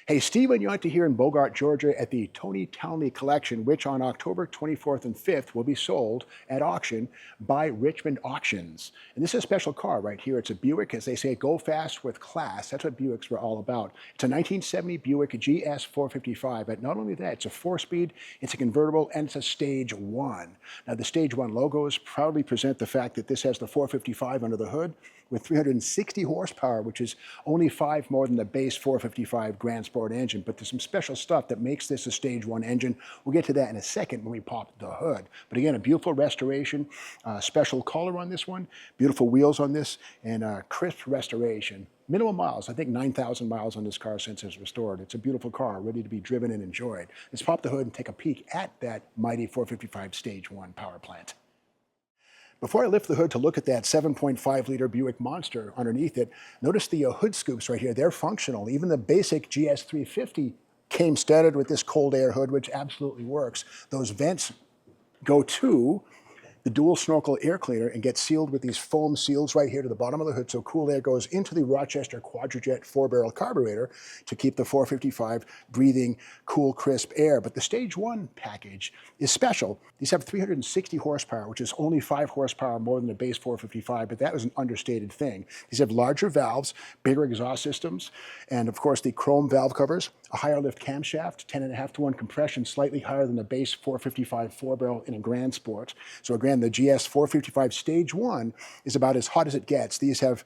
Hey, Steve and Yonta here in Bogart, Georgia at the Tony Townley Collection, which on October 24th and 5th will be sold at auction by Richmond Auctions. And this is a special car right here. It's a Buick, as they say, go fast with class. That's what Buicks were all about. It's a 1970 Buick GS455, but not only that, it's a 4-speed, it's a convertible, and it's a Stage 1. Now, the Stage 1 logos proudly present the fact that this has the 455 under the hood with 360 horsepower, which is only 5 more than the base 455 Grand Sport engine. But there's some special stuff that makes this a Stage 1 engine. We'll get to that in a second when we pop the hood. But again, a beautiful restoration, special color on this one, beautiful wheels on this, and crisp restoration. Minimum miles, I think 9,000 miles on this car since it's restored. It's a beautiful car, ready to be driven and enjoyed. Let's pop the hood and take a peek at that mighty 455 Stage 1 power plant. Before I lift the hood to look at that 7.5-liter Buick Monster underneath it, notice the hood scoops right here. They're functional. Even the basic GS350 came studded with this cold air hood, which absolutely works. Those vents go to the dual snorkel air cleaner and get sealed with these foam seals right here to the bottom of the hood, so cool air goes into the Rochester Quadrajet 4-barrel carburetor to keep the 455 breathing cool, crisp air. But the Stage 1 package is special. These have 360 horsepower, which is only 5 horsepower more than the base 455, but that was an understated thing. These have larger valves, bigger exhaust systems, and of course the chrome valve covers, a higher lift camshaft, 10.5-to-1 compression, slightly higher than the base 455 4-barrel in a Grand Sport. So again, the GS455 Stage 1 is about as hot as it gets. These have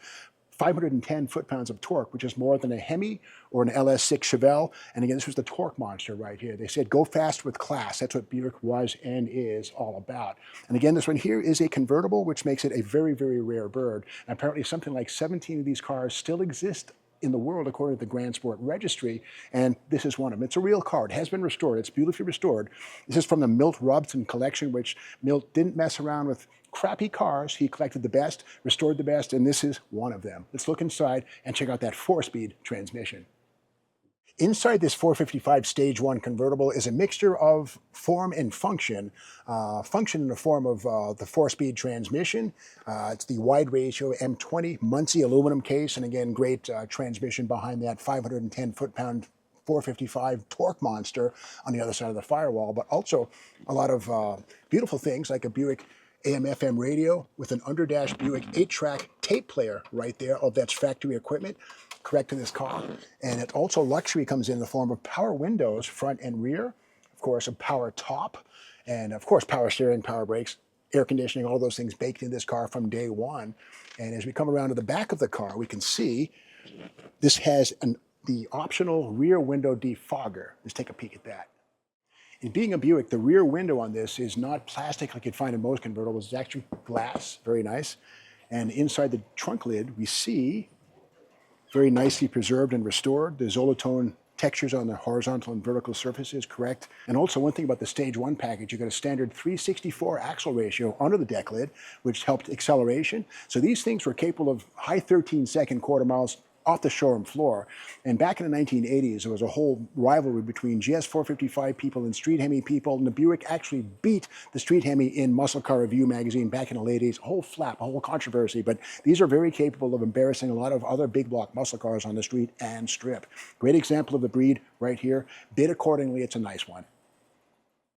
510 foot-pounds of torque, which is more than a Hemi or an LS6 Chevelle. And again, this was the torque monster right here. They said, go fast with class. That's what Buick was and is all about. And again, this one here is a convertible, which makes it a very, very rare bird. And apparently something like 17 of these cars still exist in the world according to the Grand Sport Registry, and this is one of them. It's a real car. It has been restored. It's beautifully restored. This is from the Milt Robson collection, which Milt didn't mess around with crappy cars. He collected the best, restored the best, and this is one of them. Let's look inside and check out that 4-speed transmission. Inside this 455 Stage 1 convertible is a mixture of form and function. Function in the form of the 4-speed transmission. It's the wide ratio M20 Muncie aluminum case, and again, great transmission behind that 510 foot-pound 455 torque monster on the other side of the firewall, but also a lot of beautiful things like a Buick AM/FM radio with an underdash Buick 8-track tape player right there. Of that's factory equipment, correct, in this car. And it also luxury comes in the form of power windows, front and rear, of course a power top, and of course power steering, power brakes, air conditioning, all those things baked in this car from day one. And as we come around to the back of the car, we can see this has the optional rear window defogger. Let's take a peek at that. In being a Buick, the rear window on this is not plastic like you'd find in most convertibles. It's actually glass, very nice. And inside the trunk lid, we see very nicely preserved and restored. The Zolatone textures on the horizontal and vertical surfaces, correct. And also one thing about the Stage 1 package, you got a standard 364 axle ratio under the deck lid, which helped acceleration. So these things were capable of high 13-second quarter miles off the showroom floor. And back in the 1980s, there was a whole rivalry between GS455 people and Street Hemi people, and the Buick actually beat the Street Hemi in Muscle Car Review magazine back in the late 80s. A whole flap, a whole controversy, but these are very capable of embarrassing a lot of other big block muscle cars on the street and strip. Great example of the breed right here. Bid accordingly, it's a nice one.